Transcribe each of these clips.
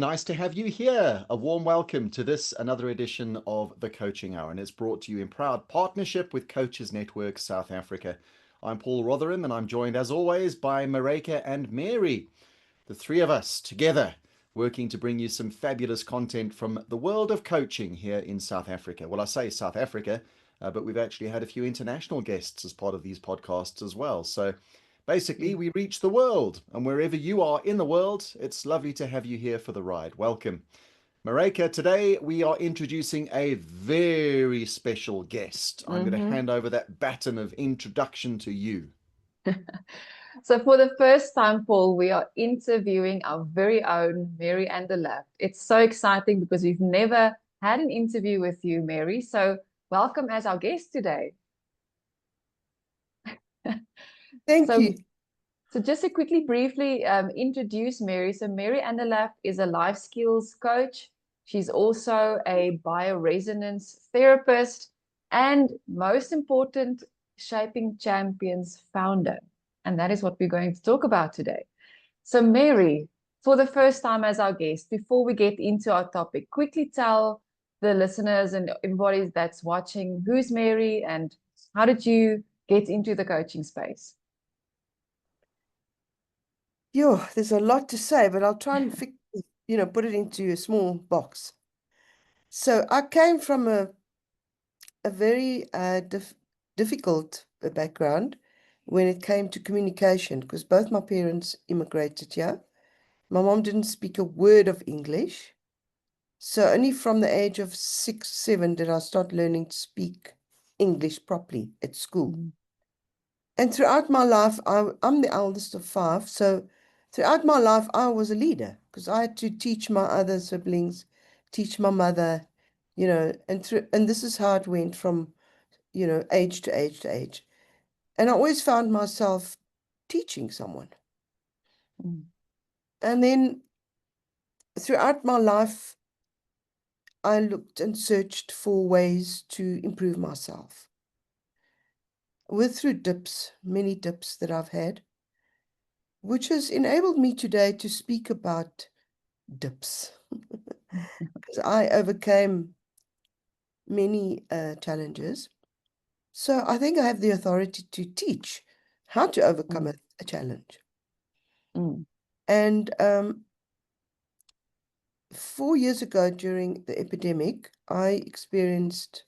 nice to have you here. A warm welcome to this, another edition of the Coaching Hour, and it's brought to you in proud partnership with Coaches Network South Africa. I'm Paul Rotherham, and I'm joined as always by Marika and Mary, the three of us together, working to bring you some fabulous content from the world of coaching here in South Africa. Well, I say South Africa, but we've actually had a few international guests as part of these podcasts as well. So basically, we reach the world, and wherever you are in the world, it's lovely to have you here for the ride. Welcome. Marika, today we are introducing a very special guest. I'm going to hand over that baton of introduction to you. So for the first time, Paul, we are interviewing our very own Mary Andalaft. It's so exciting because we've never had an interview with you, Mary. So welcome as our guest today. Thank you. So just to quickly, briefly introduce Mary. So Mary Andalaft is a life skills coach. She's also a bioresonance therapist and, most important, Shaping Champions founder. And that is what we're going to talk about today. So Mary, for the first time as our guest, before we get into our topic, quickly tell the listeners and everybody that's watching, who's Mary and how did you get into the coaching space? There's a lot to say, but I'll try and put it into a small box. So I came from a very difficult background when it came to communication, because both my parents immigrated here. My mom didn't speak a word of English. So only from the age of 6, 7 did I start learning to speak English properly at school. And throughout my life, I'm the eldest of 5, so throughout my life, I was a leader because I had to teach my other siblings, teach my mother, and this is how it went from, age to age to age. And I always found myself teaching someone. And then throughout my life, I looked and searched for ways to improve myself. Through dips, many dips that I've had, which has enabled me today to speak about dips. Because I overcame many challenges. So I think I have the authority to teach how to overcome a challenge. And 4 years ago, during the epidemic, I experienced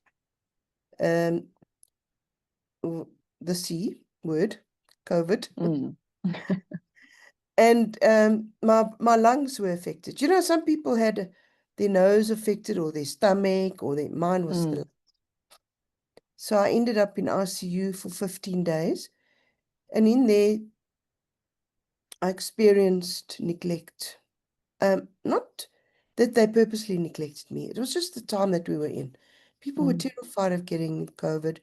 the C word, COVID. And my lungs were affected. Some people had their nose affected or their stomach or mine was the lungs. So I ended up in ICU for 15 days. And in there, I experienced neglect. Not that they purposely neglected me. It was just the time that we were in. People were terrified of getting COVID.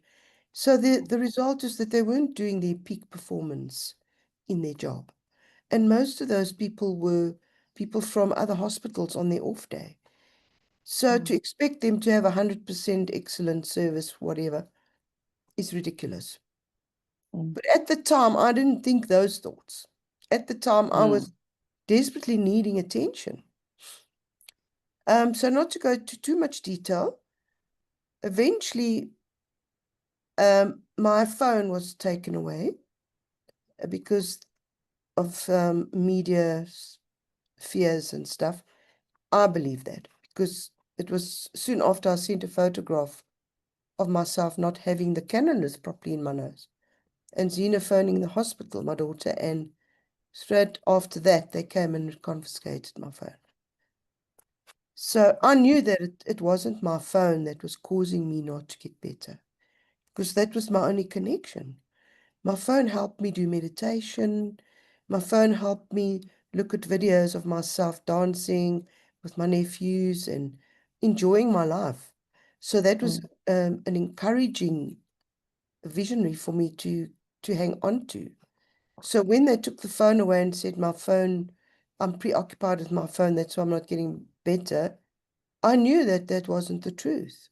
So the result is that they weren't doing their peak performance in their job. And most of those people were people from other hospitals on their off day. So to expect them to have 100% excellent service, whatever, is ridiculous. But at the time, I didn't think those thoughts. At the time, I was desperately needing attention. So not to go into too much detail, eventually, my phone was taken away because of media fears and stuff. I believe that because it was soon after I sent a photograph of myself not having the cannulus properly in my nose, and Zena phoning the hospital, my daughter, and straight after that they came and confiscated my phone. So I knew that it wasn't my phone that was causing me not to get better, because that was my only connection. My phone helped me do meditation. My phone helped me look at videos of myself dancing with my nephews and enjoying my life. So that was an encouraging visionary for me to hang on to. So when they took the phone away and said I'm preoccupied with my phone, that's why I'm not getting better, I knew that that wasn't the truth.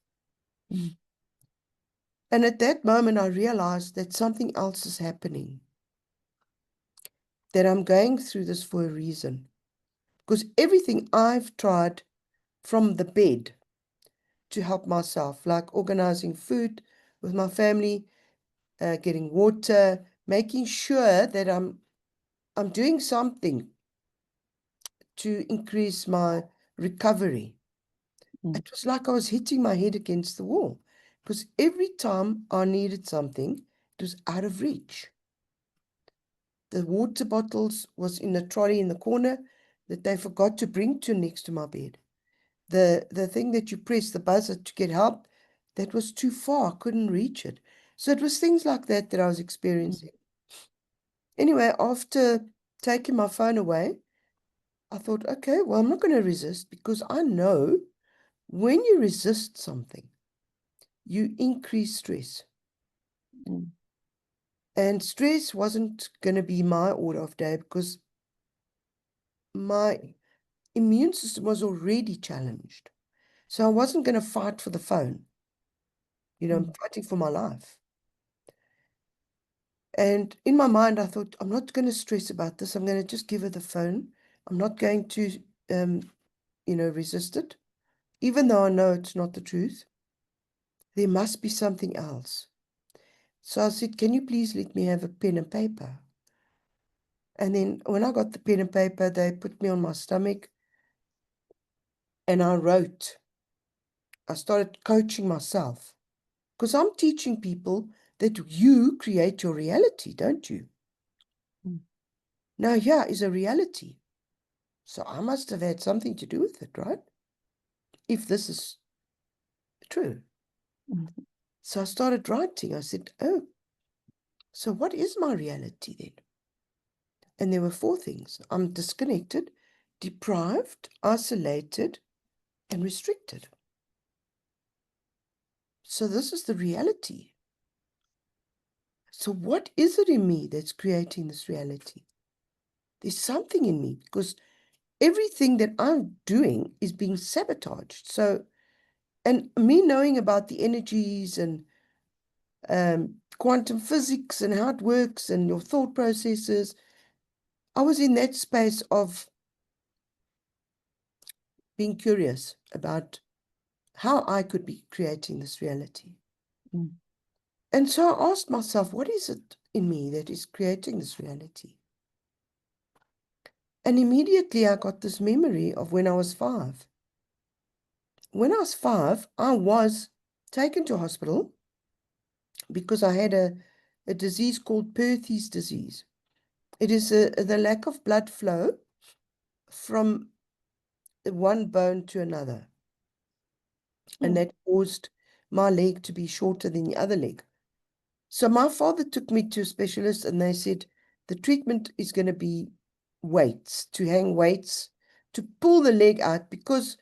And at that moment, I realized that something else is happening, that I'm going through this for a reason. because everything I've tried from the bed to help myself, like organizing food with my family, getting water, making sure that I'm doing something to increase my recovery. It was like I was hitting my head against the wall, because every time I needed something, it was out of reach. The water bottles was in a trolley in the corner that they forgot to bring to next to my bed. The thing that you press, the buzzer to get help, that was too far. I couldn't reach it. So it was things like that that I was experiencing. Anyway, after taking my phone away, I thought, okay, well, I'm not going to resist, because I know when you resist something, you increase stress. And stress wasn't going to be my order of day, because my immune system was already challenged. So I wasn't going to fight for the phone. I'm fighting for my life. And in my mind, I thought, I'm not going to stress about this. I'm going to just give her the phone. I'm not going to, resist it, even though I know it's not the truth. There must be something else. So I said, can you please let me have a pen and paper? And then when I got the pen and paper, they put me on my stomach and I wrote. I started coaching myself, because I'm teaching people that you create your reality, don't you? Now, here is a reality. So I must have had something to do with it, right? If this is true. So I started writing. I said, oh, so what is my reality then? And there were 4 things. I'm disconnected, deprived, isolated, and restricted. So this is the reality. So what is it in me that's creating this reality? There's something in me, because everything that I'm doing is being sabotaged. So, and me knowing about the energies and quantum physics and how it works and your thought processes, I was in that space of being curious about how I could be creating this reality. And so I asked myself, what is it in me that is creating this reality? And immediately I got this memory of when I was 5. When I was 5, I was taken to hospital because I had a disease called Perthes disease. It is the lack of blood flow from one bone to another. And that caused my leg to be shorter than the other leg. So my father took me to a specialist, and they said the treatment is going to be weights, to hang weights, to pull the leg out, because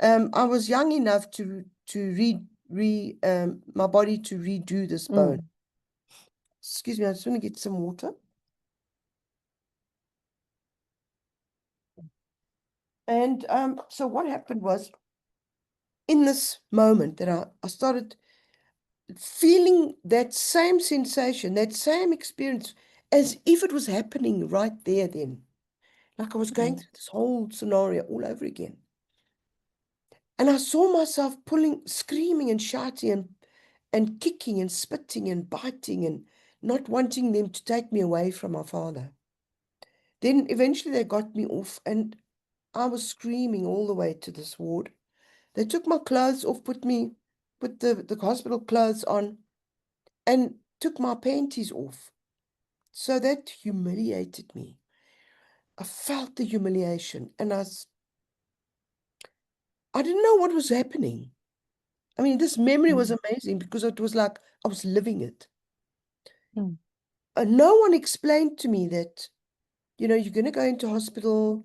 I was young enough to my body to redo this bone. Excuse me, I just want to get some water. And so what happened was, in this moment that I started feeling that same sensation, that same experience, as if it was happening right there then. Like I was going through this whole scenario all over again. And I saw myself pulling, screaming and shouting and kicking and spitting and biting and not wanting them to take me away from my father. Then eventually they got me off, and I was screaming all the way to this ward. They took my clothes off, put the hospital clothes on, and took my panties off. So that humiliated me. I felt the humiliation, and I didn't know what was happening. I mean, this memory was amazing, because it was like I was living it. And no one explained to me that, you're going to go into hospital.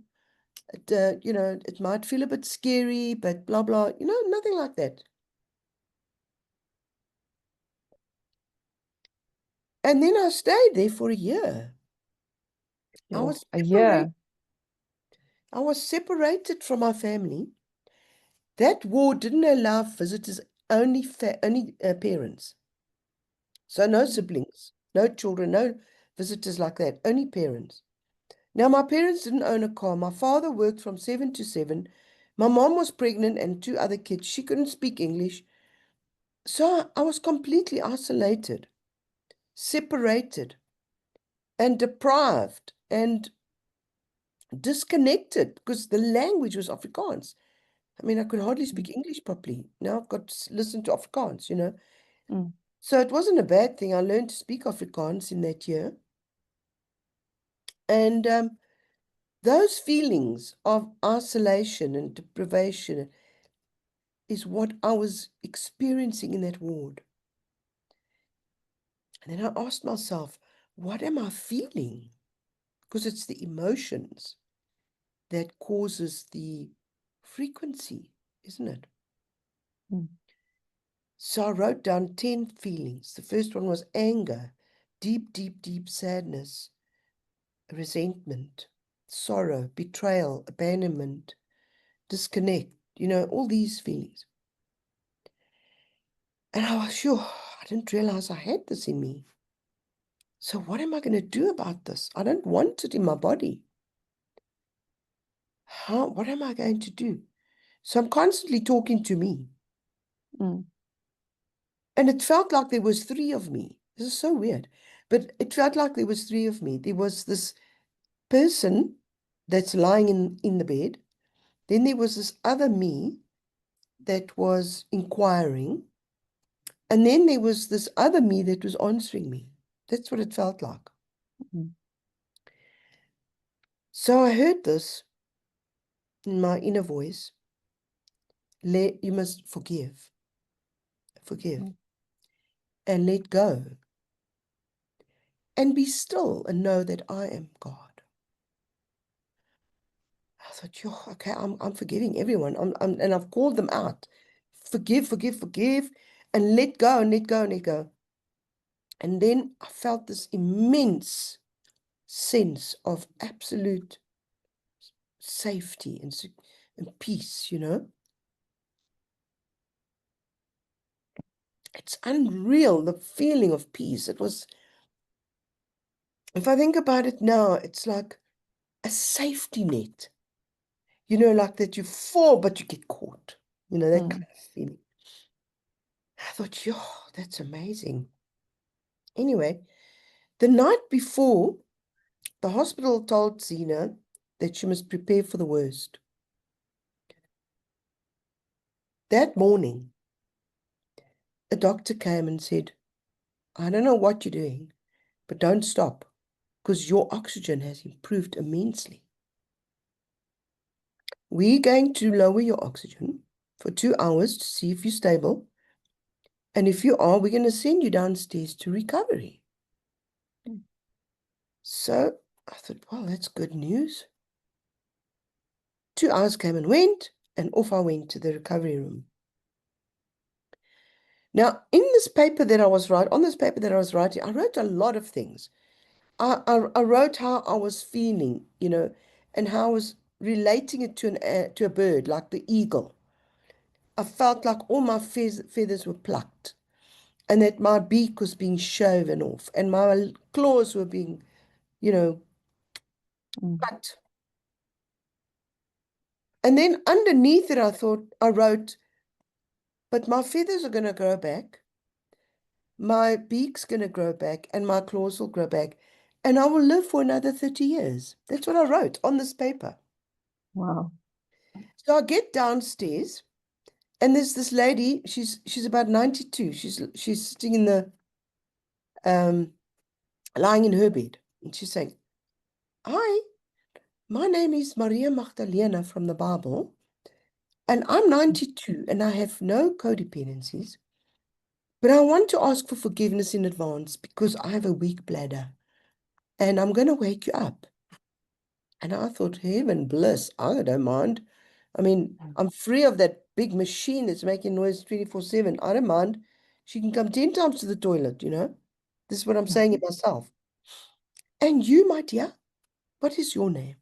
It might feel a bit scary, but blah, blah, nothing like that. And then I stayed there for a year. I was A year. I was separated from my family. That ward didn't allow visitors, only parents. So no siblings, no children, no visitors like that, only parents. Now, my parents didn't own a car. My father worked from 7 to 7. My mom was pregnant and 2 other kids. She couldn't speak English. So I was completely isolated, separated, and deprived and disconnected because the language was Afrikaans. I mean, I could hardly speak English properly. Now I've got to listen to Afrikaans, you know. Mm. So it wasn't a bad thing. I learned to speak Afrikaans in that year. And those feelings of isolation and deprivation is what I was experiencing in that ward. And then I asked myself, what am I feeling? Because it's the emotions that causes the frequency, isn't it? Mm. So I wrote down 10 feelings. The first one was anger, deep, deep, deep sadness, resentment, sorrow, betrayal, abandonment, disconnect, you know, all these feelings. And I was sure, I didn't realize I had this in me. So what am I going to do about this? I don't want it in my body. What am I going to do? So I'm constantly talking to me. Mm. And it felt like there was 3 of me. This is so weird. But it felt like there was 3 of me. There was this person that's lying in the bed. Then there was this other me that was inquiring. And then there was this other me that was answering me. That's what it felt like. Mm. So I heard this in my inner voice. You must forgive, Mm. and let go. And be still and know that I am God. I thought, yo, okay, I'm forgiving everyone. And I've called them out. Forgive, forgive, forgive, and let go and let go and let go. And then I felt this immense sense of absolute safety and peace, you know. It's unreal, the feeling of peace. It was, if I think about it now, it's like a safety net. You know, like that you fall, but you get caught. You know, that kind of feeling. I thought, yo, that's amazing. Anyway, the night before, the hospital told Zena that she must prepare for the worst. That morning, a doctor came and said, I don't know what you're doing, but don't stop because your oxygen has improved immensely. We're going to lower your oxygen for 2 hours to see if you're stable. And if you are, we're going to send you downstairs to recovery. So I thought, well, that's good news. 2 hours came and went, and off I went to the recovery room. Now, in this paper that I was writing, on this paper that I was writing, I wrote a lot of things. I wrote how I was feeling, you know, and how I was relating it to a bird, like the eagle. I felt like all my feathers were plucked, and that my beak was being shaven off, and my claws were being, you know, cut. And then underneath it, I wrote, but my feathers are going to grow back. My beak's going to grow back and my claws will grow back. And I will live for another 30 years. That's what I wrote on this paper. Wow. So I get downstairs and there's this lady, she's about 92. She's sitting in the, lying in her bed. And she's saying, hi, my name is Maria Magdalena from the Bible. And I'm 92 and I have no codependencies. But I want to ask for forgiveness in advance because I have a weak bladder and I'm going to wake you up. And I thought, heaven bliss, I don't mind. I mean, I'm free of that big machine that's making noise 24/7. I don't mind. She can come 10 times to the toilet, you know. This is what I'm saying it myself. And you, my dear, what is your name?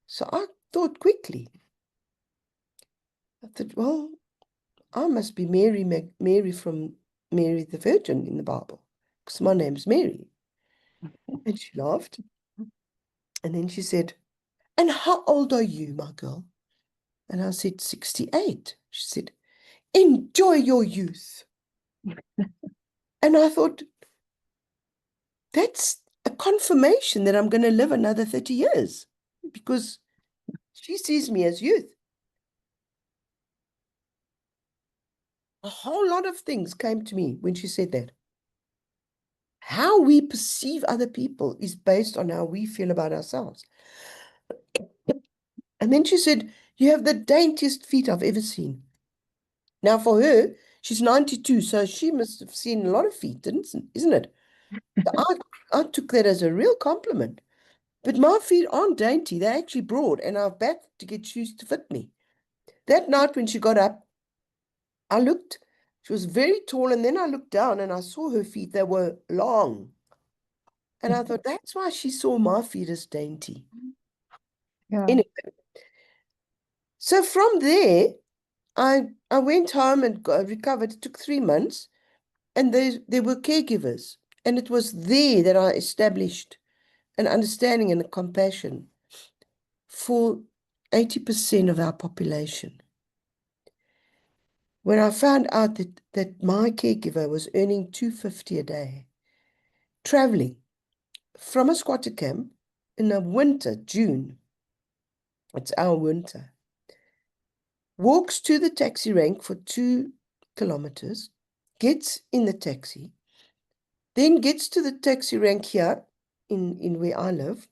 So I thought quickly. I thought, well, I must be Mary from Mary the Virgin in the Bible because my name's Mary. And she laughed. And then she said, and how old are you, my girl? And I said, 68. She said, enjoy your youth. And I thought, that's a confirmation that I'm going to live another 30 years because she sees me as youth. A whole lot of things came to me when she said that. How we perceive other people is based on how we feel about ourselves. And then she said, you have the daintiest feet I've ever seen. Now, for her, she's 92, so she must have seen a lot of feet, isn't it? I took that as a real compliment. But my feet aren't dainty. They're actually broad, and I've bathed to get shoes to fit me. That night when she got up, I looked. She was very tall, and then I looked down, and I saw her feet. They were long. And I thought, that's why she saw my feet as dainty. Yeah. Anyway, so from there, I went home and recovered. It took 3 months, and there were caregivers. And it was there that I established an understanding and a compassion for 80% of our population. When I found out that my caregiver was earning $250 a day, traveling from a squatter camp in the winter, June, it's our winter, walks to the taxi rank for 2 kilometers, gets in the taxi, then gets to the taxi rank here in where I live,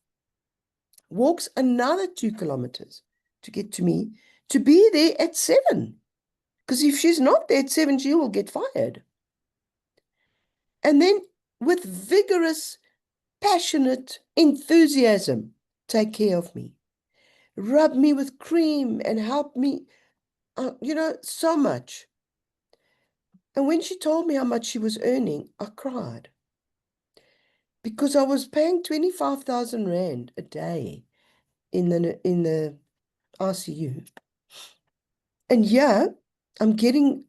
walks another 2 kilometers to get to me, to be there at 7. Because if she's not there at 7, she will get fired. And then with vigorous, passionate enthusiasm, take care of me. Rub me with cream and help me, so much. And when she told me how much she was earning, I cried. Because I was paying 25,000 Rand a day in the ICU. And yeah, I'm getting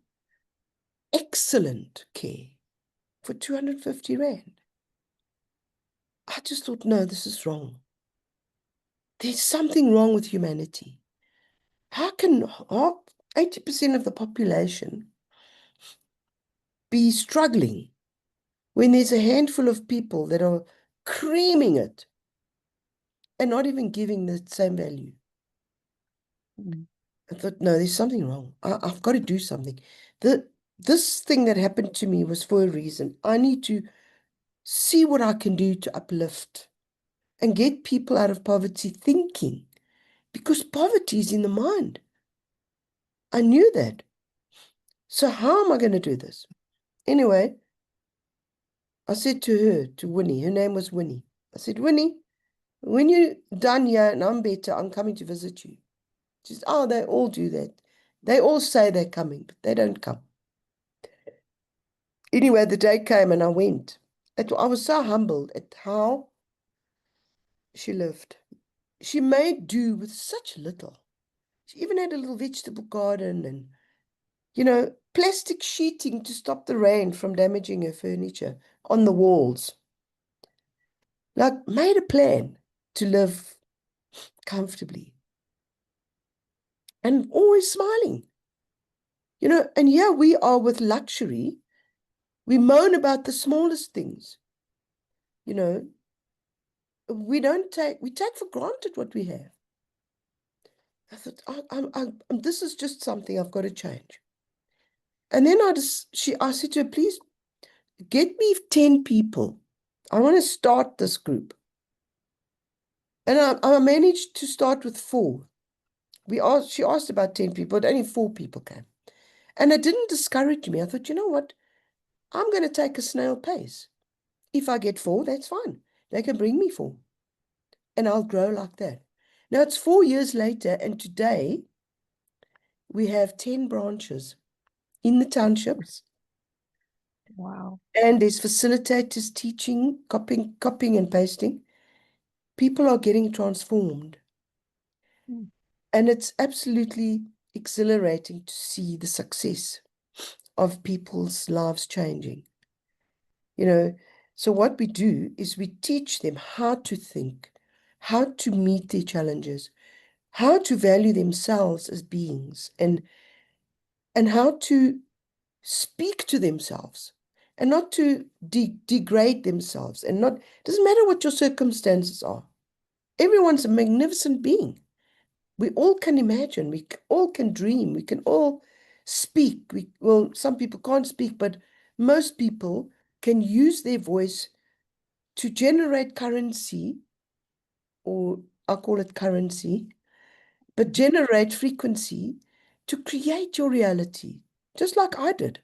excellent care for 250 Rand. I just thought, no, this is wrong. There's something wrong with humanity. How can 80% of the population be struggling when there's a handful of people that are creaming it and not even giving the same value? I thought, no, there's something wrong. I've got to do something. This thing that happened to me was for a reason. I need to see what I can do to uplift and get people out of poverty thinking, because poverty is in the mind. I knew that. So how am I going to do this? Anyway, I said to her, to Winnie, her name was Winnie. I said, Winnie, when you're done here and I'm better, I'm coming to visit you. She said, oh, they all do that. They all say they're coming, but they don't come. Anyway, the day came and I went. I was so humbled at how she lived. She made do with such little. She even had a little vegetable garden and, plastic sheeting to stop the rain from damaging her furniture on the walls. Like, made a plan to live comfortably and always smiling. And yeah, we are with luxury. We moan about the smallest things. We take for granted what we have. I thought, this is just something I've got to change. And then I said to her, please get me 10 people. I want to start this group. And I managed to start with 4. She asked about 10 people, but only 4 people came. And it didn't discourage me. I thought, you know what? I'm going to take a snail pace. If I get 4, that's fine. They can bring me 4. And I'll grow like that. Now it's 4 years later, and today we have 10 branches in the townships. Wow. And there's facilitators teaching, copying and pasting. People are getting transformed. And it's absolutely exhilarating to see the success of people's lives changing. So what we do is we teach them how to think, how to meet their challenges, how to value themselves as beings, and how to speak to themselves and not to degrade themselves, and not, doesn't matter what your circumstances are. Everyone's a magnificent being. We all can imagine, all can dream, we can all speak. Well, some people can't speak, but most people can use their voice to generate currency, or I'll call it currency, but generate frequency to create your reality, just like I did.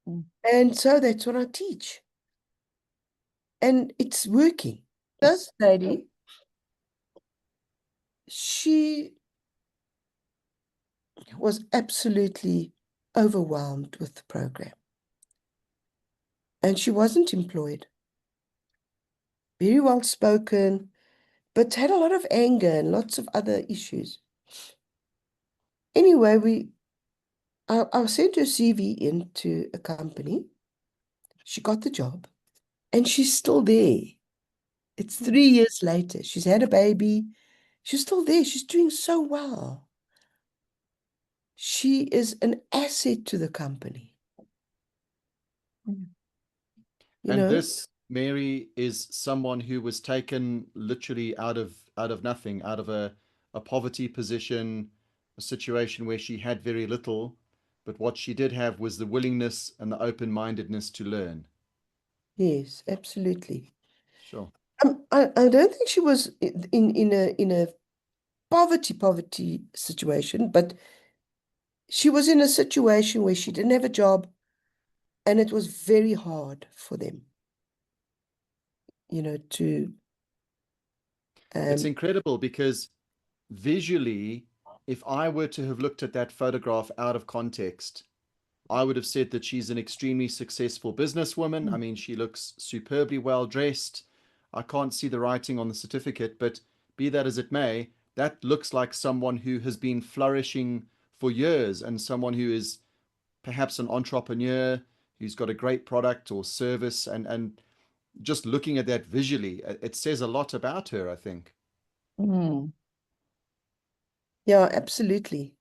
Mm. And so that's what I teach. And it's working. This lady, she was absolutely overwhelmed with the program. And she wasn't employed. Very well spoken, but had a lot of anger and lots of other issues. Anyway, I sent her CV into a company. She got the job, and she's still there. It's 3 years later. She's had a baby. She's still there. She's doing so well. She is an asset to the company. Mm. You And know, this, Mary, is someone who was taken literally out of nothing, out of a poverty position, a situation where she had very little, but what she did have was the willingness and the open-mindedness to learn. yes, absolutely. Sure. I don't think she was in a poverty situation, but she was in a situation where she didn't have a job, and it was very hard for them, to It's um incredible because visually, if I were to have looked at that photograph out of context, I would have said that she's an extremely successful businesswoman. I mean, she looks superbly well dressed. I can't see the writing on the certificate, but be that as it may, that looks like someone who has been flourishing for years and someone who is perhaps an entrepreneur who's got a great product or service. And just looking at that visually, it says a lot about her, I think. Mm. yeah, absolutely.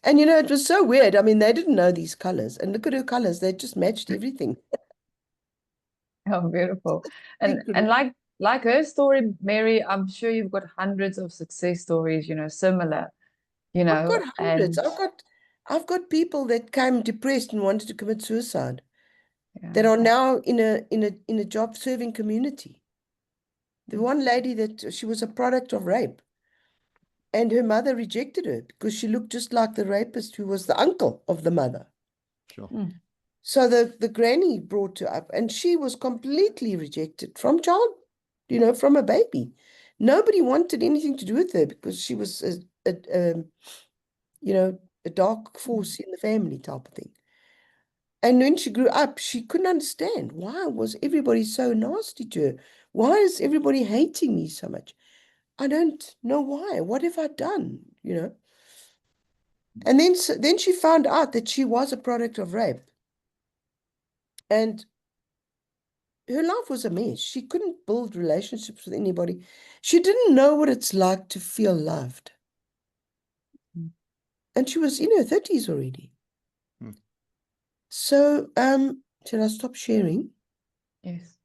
And it was so weird. I mean, they didn't know these colors, and look at her colors, they just matched everything. Oh, beautiful. And Incredible. like her story, Mary, I'm sure you've got hundreds of success stories, similar, I've got hundreds. and I've got people that came depressed and wanted to commit suicide, yeah. that are now in a job serving community. The one lady, that she was a product of rape, and her mother rejected her because she looked just like the rapist, who was the uncle of the mother. Sure. Mm. So the granny brought her up, and she was completely rejected from child, from a baby. Nobody wanted anything to do with her because she was you know, a dark force in the family type of thing. And when she grew up, she couldn't understand, why was everybody so nasty to her? Why is everybody hating me so much? I don't know why. What have I done? And then she found out that she was a product of rape. And her life was a mess. She couldn't build relationships with anybody. She didn't know what it's like to feel loved. Mm. And she was in her 30s already. Hmm. So, should I stop sharing? Yes.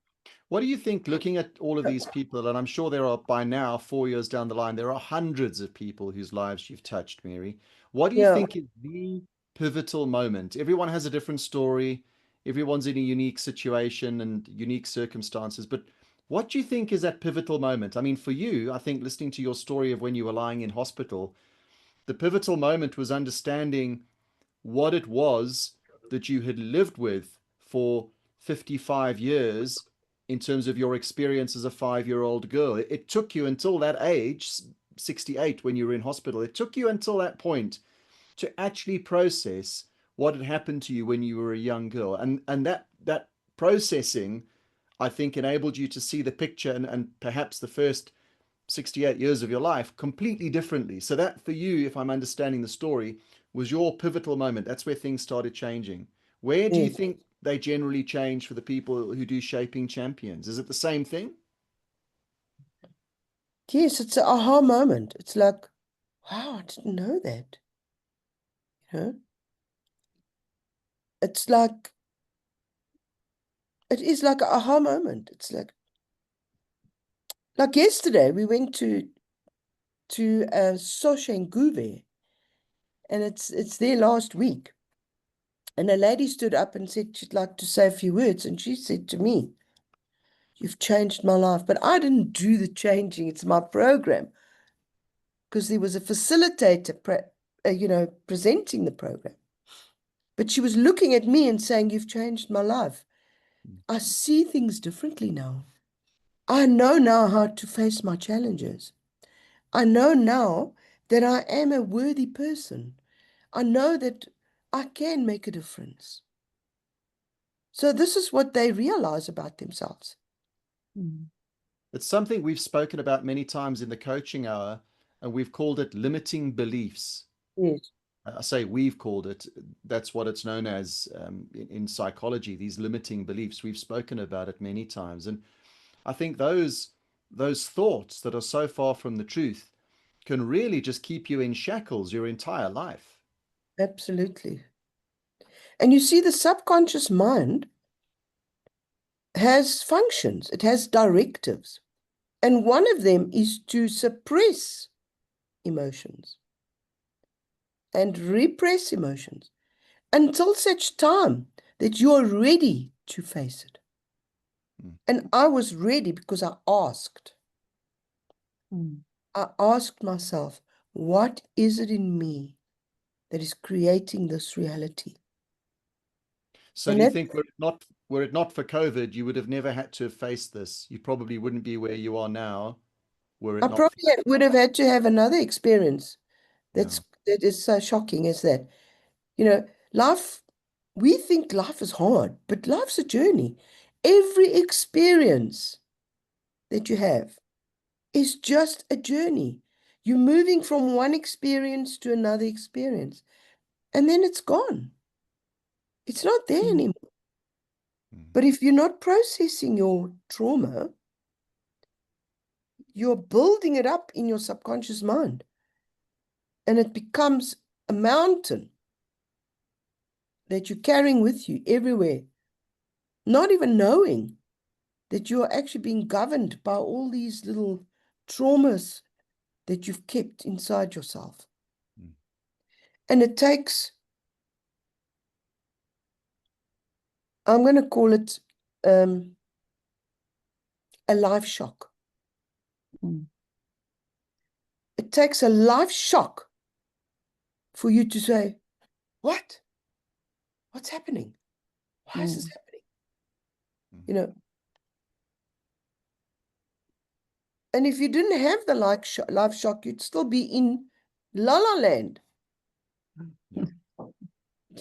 What do you think, looking at all of these people, and I'm sure there are by now, 4 years down the line, there are hundreds of people whose lives you've touched, Mary. What do you Yeah. think is the pivotal moment? Everyone has a different story, everyone's in a unique situation and unique circumstances, but what do you think is that pivotal moment? I mean, for you, I think listening to your story of when you were lying in hospital, the pivotal moment was understanding what it was that you had lived with for 55 years in terms of your experience as a 5-year-old girl. It took you until that age, 68, when you were in hospital, it took you until that point to actually process what had happened to you when you were a young girl. And that processing, I think, enabled you to see the picture and perhaps the first 68 years of your life completely differently. So that for you, if I'm understanding the story, was your pivotal moment. That's where things started changing. Where do you Yeah. think they generally change for the people who do Shaping Champions? Is it the same thing? Yes, it's an aha moment. It's like, wow, I didn't know that. You know, it's like, it is like an aha moment. It's like yesterday we went to Soshanguve, and it's there last week. And a lady stood up and said she'd like to say a few words, and she said to me, "You've changed my life." But I didn't do the changing, it's my program, because there was a facilitator, presenting the program. But she was looking at me and saying, "You've changed my life. I see things differently now. I know now how to face my challenges. I know now that I am a worthy person. I know that I can make a difference." So this is what they realize about themselves. It's something we've spoken about many times in the coaching hour, and we've called it limiting beliefs. Yes. I say we've called it, that's what it's known as in psychology, these limiting beliefs. We've spoken about it many times. And I think those thoughts that are so far from the truth can really just keep you in shackles your entire life. Absolutely. And you see, the subconscious mind has functions, it has directives. And one of them is to suppress emotions and repress emotions until such time that you're ready to face it. And I was ready because I asked. I asked myself, what is it in me that is creating this reality? So And do you that think were it not for COVID, you would have never had to have faced this? You probably wouldn't be where you are now were I it not for probably would have had to have another experience yeah. that is so shocking as that. You know, life, we think life is hard, but life's a journey. Every experience that you have is just a journey. You're moving from one experience to another experience, and then it's gone. It's not there anymore. But if you're not processing your trauma, you're building it up in your subconscious mind, and it becomes a mountain that you're carrying with you everywhere, not even knowing that you're actually being governed by all these little traumas that you've kept inside yourself. And it takes, I'm going to call it a life shock. It takes a life shock for you to say, what? What's happening? Why is this happening? You know, and if you didn't have the life shock, you'd still be in La La Land. Yeah.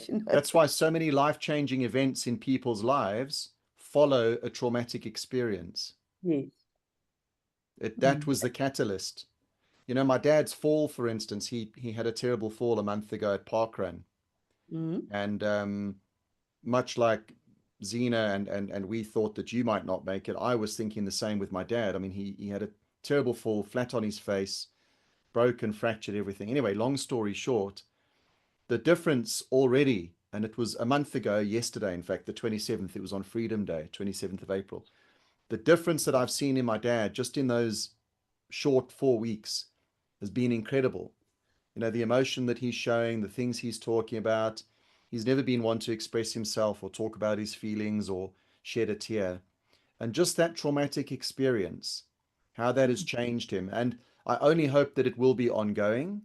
You know? That's why so many life-changing events in people's lives follow a traumatic experience. Yes. That was the catalyst. You know, my dad's fall, for instance, he had a terrible fall a month ago at Parkrun. And much like Zena and we thought that you might not make it, I was thinking the same with my dad. I mean, he had a terrible fall, flat on his face, broken, fractured everything. Anyway, long story short, the difference already, and it was a month ago, yesterday, in fact, the 27th, it was on Freedom Day, 27th of April. The difference that I've seen in my dad just in those short 4 weeks has been incredible. You know, the emotion that he's showing, the things he's talking about. He's never been one to express himself or talk about his feelings or shed a tear. And just that traumatic experience, how that has changed him. And I only hope that it will be ongoing,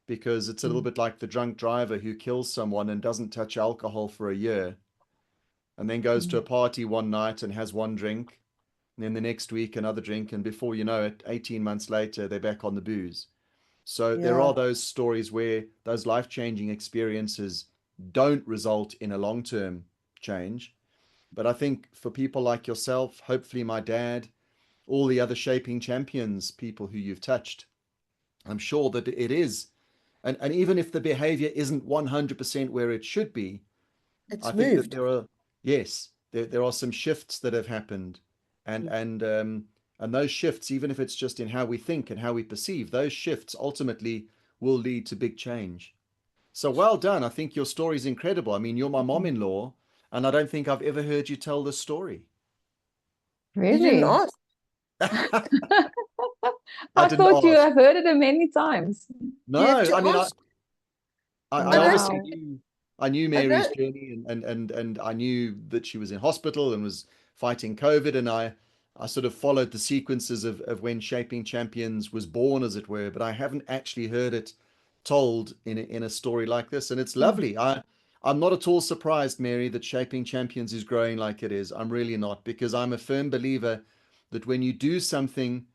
because it's a little bit like the drunk driver who kills someone and doesn't touch alcohol for a year and then goes to a party one night and has one drink, and then the next week another drink, and before you know it, 18 months later, they're back on the booze. So there Yeah. are those stories where those life-changing experiences don't result in a long-term change. But I think for people like yourself, hopefully my dad, all the other shaping champions, people who you've touched, I'm sure that it is. And even if the behavior isn't 100% where it should be, I It's think that moved. there are, yes, there are some shifts that have happened. And And those shifts, even if it's just in how we think and how we perceive, those shifts ultimately will lead to big change. So well done. I think your story is incredible. I mean, you're my mom-in-law, and I don't think I've ever heard you tell this story. You didn't Really? ask. I I didn't thought you ask. have heard it many times. You have No, to I mean, ask. I I don't obviously Wow. think, knew I knew I Mary's don't, journey and I knew that she was in hospital and was fighting COVID and I sort of followed the sequences of when Shaping Champions was born, as it were, but I haven't actually heard it told in a story like this, and it's Mm, lovely. I'm not at all surprised, Mary, that Shaping Champions is growing like it is. I'm really not, because I'm a firm believer that when you do something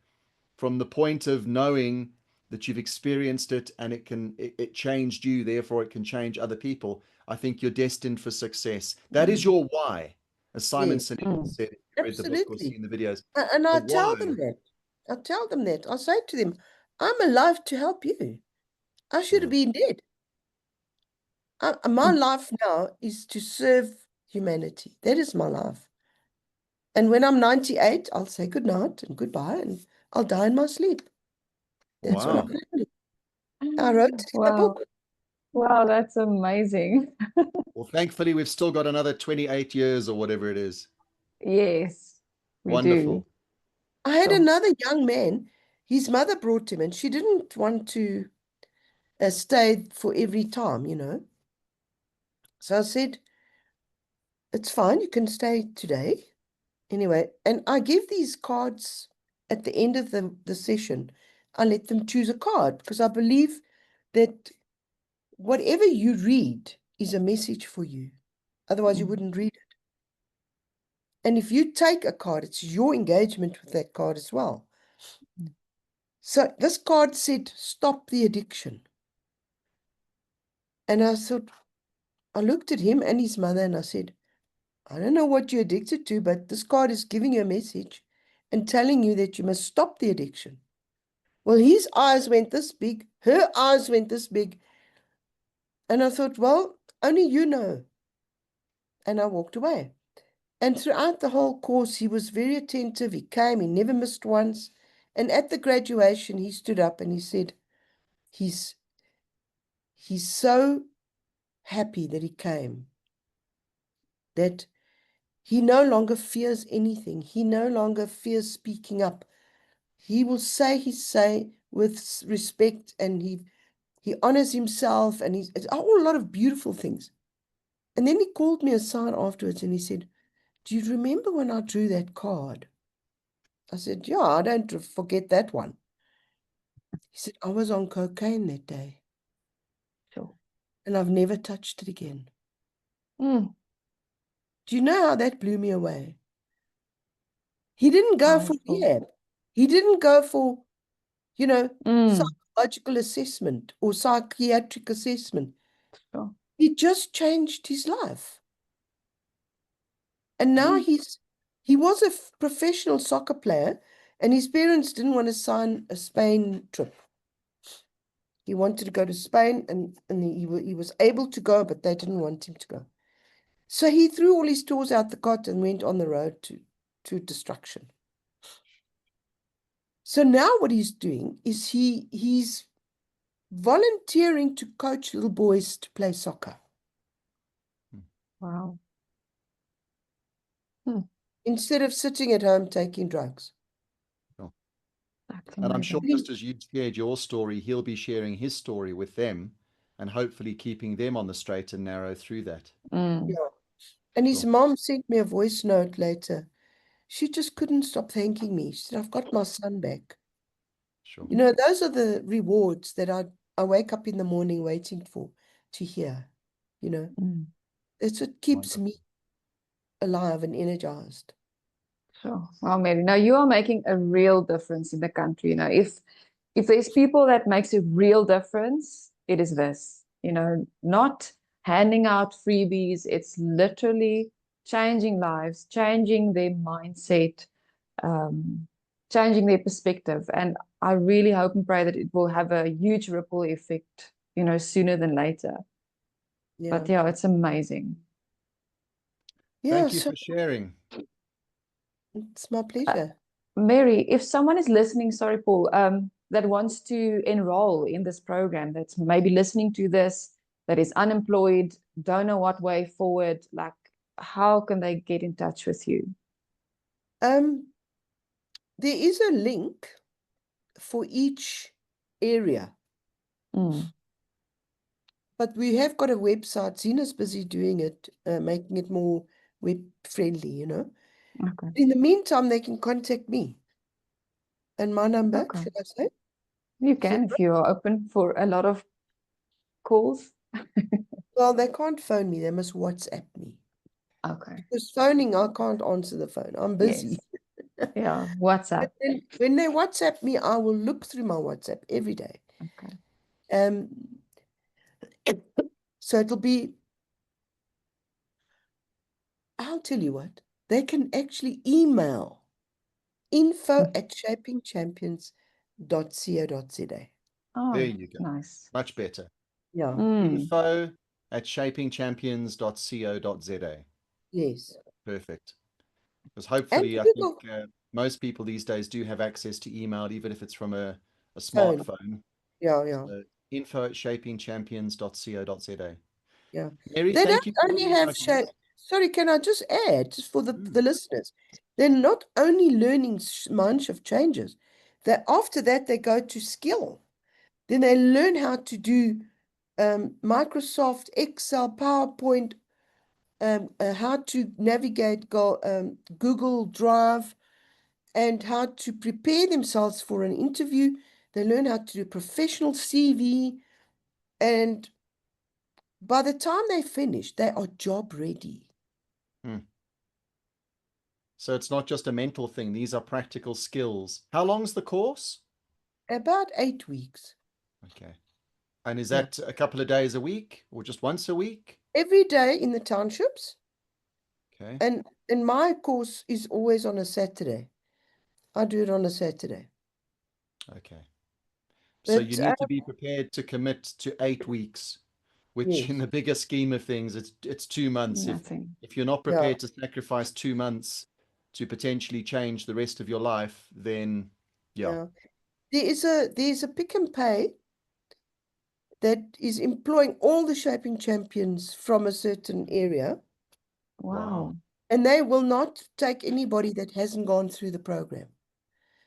from the point of knowing that you've experienced it and it changed you, therefore it can change other people, I think you're destined for success. That is mm, your why, as Simon yes, Sinek mm, said. If you read the book or absolutely. seen the videos. And The I tell them why. that. I tell them that. I say to them, I'm alive to help you. I should have Yeah. been dead. My mm. life now is to serve humanity. That is my life. And when I'm 98, I'll say good night and goodbye, and I'll die in my sleep. That's what I'm Wow. going to do. I wrote it in the Wow. book. Wow, that's amazing. Well, thankfully, we've still got another 28 years or whatever it is. Yes, we do. Wonderful. I had Sure. another young man, his mother brought him, and she didn't want to stay for every time, you know. So I said, it's fine, you can stay today. Anyway, and I give these cards at the end of the session. I let them choose a card because I believe that whatever you read is a message for you. Otherwise, you Mm, wouldn't read it. And if you take a card, it's your engagement with that card as well. mm, So this card said, stop the addiction. And I thought, I looked at him and his mother and I said, I don't know what you're addicted to, but this card is giving you a message and telling you that you must stop the addiction. Well, his eyes went this big, her eyes went this big. And I thought, well, only you know. And I walked away. And throughout the whole course, he was very attentive. He came, he never missed once. And at the graduation, he stood up and he said, he's so happy that he came, that he no longer fears anything. He no longer fears speaking up. He will say his say with respect, and he honors himself, and it's a whole lot of beautiful things. And then he called me aside afterwards and he said, do you remember when I drew that card? I said, yeah, I don't forget that one. He said, I was on cocaine that day sure. and I've never touched it again. Mm, Do you know how that blew me away? He didn't go for powerful. rehab. He didn't go for, you know, Mm, psychological assessment or psychiatric assessment. sure. He just changed his life. And now Mm, he was a professional soccer player, and his parents didn't want to sign a Spain trip. He wanted to go to Spain, and he was able to go, but they didn't want him to go. So he threw all his toys out the cot and went on the road to destruction. So now what he's doing is he's volunteering to coach little boys to play soccer wow. Mm, instead of sitting at home taking drugs. Sure. that's And I'm sure amazing. just as you shared your story, he'll be sharing his story with them and hopefully keeping them on the straight and narrow through that. Mm, Yeah. And his Sure, mom sent me a voice note later. She just couldn't stop thanking me. She said, I've got my son back. sure. You know, those are the rewards that I wake up in the morning waiting for to hear. You know, mm, it's what keeps me Wonderful. alive and energized. sure. Well, Mary, now you are making a real difference in the country. You know, if there's people that makes a real difference, it is this. You know, not handing out freebies. It's literally changing lives, changing their mindset, um, changing their perspective. And I really hope and pray that it will have a huge ripple effect, you know, sooner than later. Yeah. But yeah, it's amazing. Yeah, Thank you so for sharing. it's my Uh, pleasure. Mary, if someone is listening, sorry, Paul, that wants to enroll in this program, that's maybe listening to this, that is unemployed, don't know what way forward, like how can they get in touch with you? There is a link for each area, Mm, but we have got a website. Zena's busy doing it, making it more web friendly, you know. okay. In the meantime, they can contact me. And my number, Okay. should I say? You Is it can if right? you are open for a lot of calls. Well, they can't phone me. They must WhatsApp me. Okay. Because phoning, I can't answer the phone. I'm busy. Yes. Yeah. But WhatsApp. then when they WhatsApp me, I will look through my WhatsApp every day. Okay. Um, so it'll be, I'll tell you what, they can actually email info@shapingchampions.co.za. There Oh, you go. nice. Much better. Yeah, Mm, info@shapingchampions.co.za. yes. Perfect. Because And hopefully, I think Google most people these days do have access to email, even if it's from a phone. smartphone. Yeah, yeah, So info@shapingchampions.co.za. yeah. Mary, They thank don't you for only being my have shape. guest. Sorry, can I just add, just for Mm, the listeners, they're not only learning Mindshift changes, that after that they go to skill. Then they learn how to do Microsoft, Excel, PowerPoint, how to navigate Google Drive, and how to prepare themselves for an interview. They learn how to do professional CV, and by the time they finish, they are job ready. mm. So it's not just a mental thing. These are practical skills. How long's the course? About 8 weeks. Okay. And is Yeah. that a couple of days a week or just once a week? Every day in the townships. Okay. And my course is always on a Saturday. I do it on a Saturday. Okay. So you But need to be prepared to commit to 8 weeks, which in yes, the bigger scheme of things, it's 2 months. nothing. If you're not yeah, prepared to sacrifice 2 months to potentially change the rest of your life, then yeah, yeah. There's a Pick and Pay that is employing all the shaping champions from a certain area, wow. Wow. and they will not take anybody that hasn't gone through the program.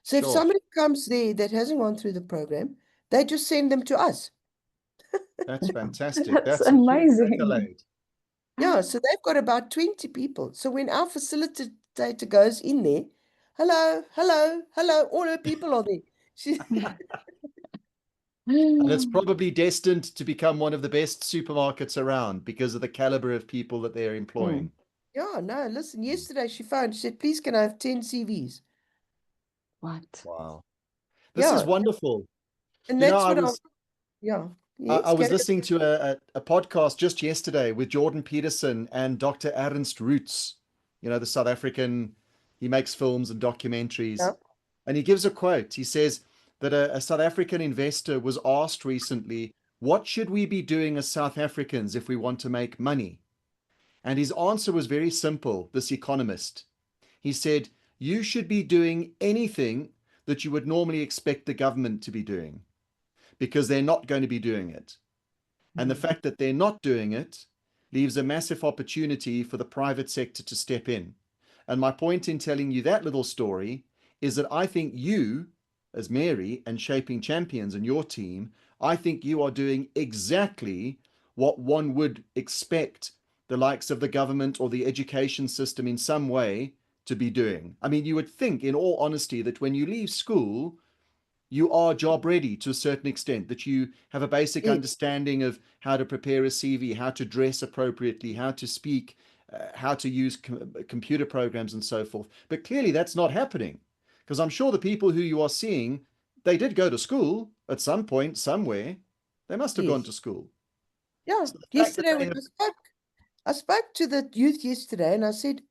So if Sure. somebody comes there that hasn't gone through the program, they just send them to us. That's fantastic. That's That's a huge amazing. accolade. Yeah, so they've got about 20 people. So when our facilitator goes in there, hello, hello, hello, all her people are there. She, And it's probably destined to become one of the best supermarkets around because of the caliber of people that they're Mm, employing. yeah, no, listen, yesterday she phoned, she said, please, can I have 10 CVs? what? Wow. This is Yeah, wonderful. and You know, that's I what was yeah, I yes, was carry listening to a podcast just yesterday with Jordan Peterson and Dr. Ernst Roots, the South African, he makes films and documentaries. on. And he gives a quote. He says that a South African investor was asked recently, what should we be doing as South Africans if we want to make money? And his answer was very simple, this economist. He said, you should be doing anything that you would normally expect the government to be doing because they're not going to be doing it. And the Mm. fact that they're not doing it leaves a massive opportunity for the private sector to step in. And my point in telling you that little story is that I think you, as Mary and Shaping Champions and your team, I think you are doing exactly what one would expect the likes of the government or the education system in some way to be doing. I mean, you would think, in all honesty, that when you leave school, you are job ready to a certain extent, that you have a basic Yes, understanding of how to prepare a CV, how to dress appropriately, how to speak, how to use computer programs and so forth. But clearly that's not happening because I'm sure the people who you are seeing, they did go to school at some point, somewhere. They must have gone yes. to school. Yeah, So the fact that yesterday they when have, I spoke to the youth yesterday and I said,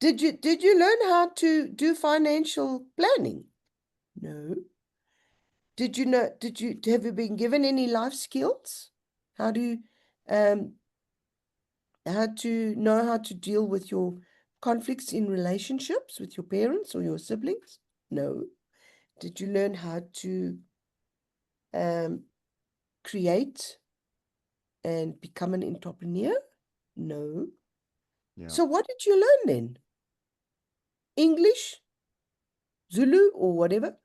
did you learn how to do financial planning? No. Have you been given any life skills? How do you, um, how to know how to deal with your conflicts in relationships with your parents or your siblings? No. Did you learn how to create and become an entrepreneur? No. Yeah. So what did you learn then? English, Zulu, or whatever?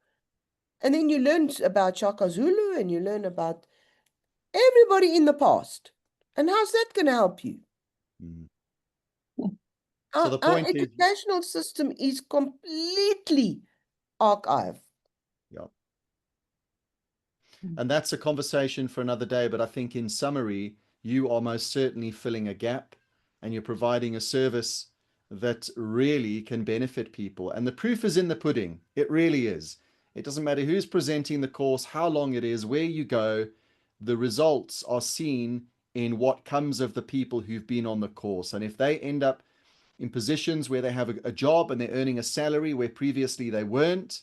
And then you learn about Shaka Zulu and you learn about everybody in the past. And how's that going to help you? Mm. Mm. So the Our point is, educational system is completely archived. yeah. And that's a conversation for another day. But I think in summary, you are most certainly filling a gap and you're providing a service that really can benefit people. And the proof is in the pudding. It really is. It doesn't matter who's presenting the course, how long it is, where you go. The results are seen in what comes of the people who've been on the course. And if they end up in positions where they have a job and they're earning a salary where previously they weren't,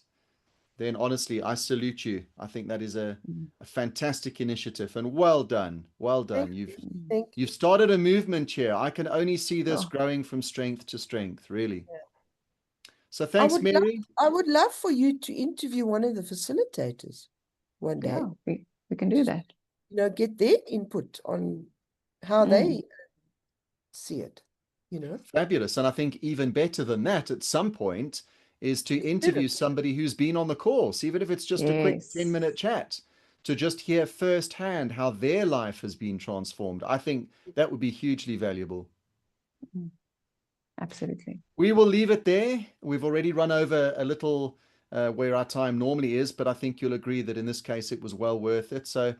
then honestly, I salute you. I think that is a fantastic initiative, and well done. Well done. Thank you. You've started a movement here. I can only see this Oh. growing from strength to strength, really. Yeah. So thanks, Mary. I would love for you to interview one of the facilitators one day. Yeah, we can do that. You know, get their input on how they see it, you know. Fabulous. And I think even better than that at some point is to interview Beautiful. somebody who's been on the course, even if it's just a quick Yes. 10-minute chat, to just hear firsthand how their life has been transformed. I think that would be hugely valuable. Absolutely. We will leave it there. We've already run over a little where our time normally is, but I think you'll agree that in this case it was well worth it. So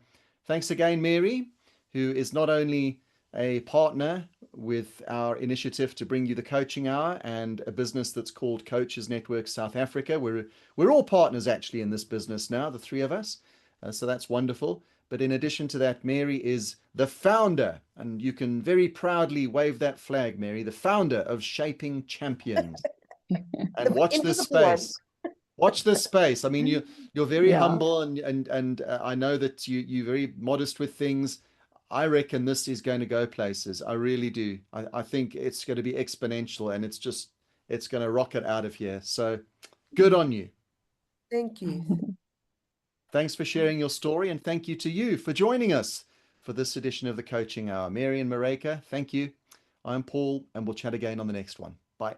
thanks again, Mary, who is not only a partner with our initiative to bring you the coaching hour and a business that's called Coaches Network South Africa. We're all partners actually in this business now, the three of us. So that's wonderful. But in addition to that, Mary is the founder, and you can very proudly wave that flag, Mary, the founder of Shaping Champions. And The watch this invisible one. space. Watch this space. I mean, you're very Yeah. humble, and I know that you're very modest with things. I reckon this is going to go places. I really do. I think it's going to be exponential, and it's going to rocket out of here. So good on you. Thank you. Thanks for sharing your story, and thank you to you for joining us for this edition of the Coaching Hour. Mary and Mareka, thank you. I'm Paul, and we'll chat again on the next one. Bye.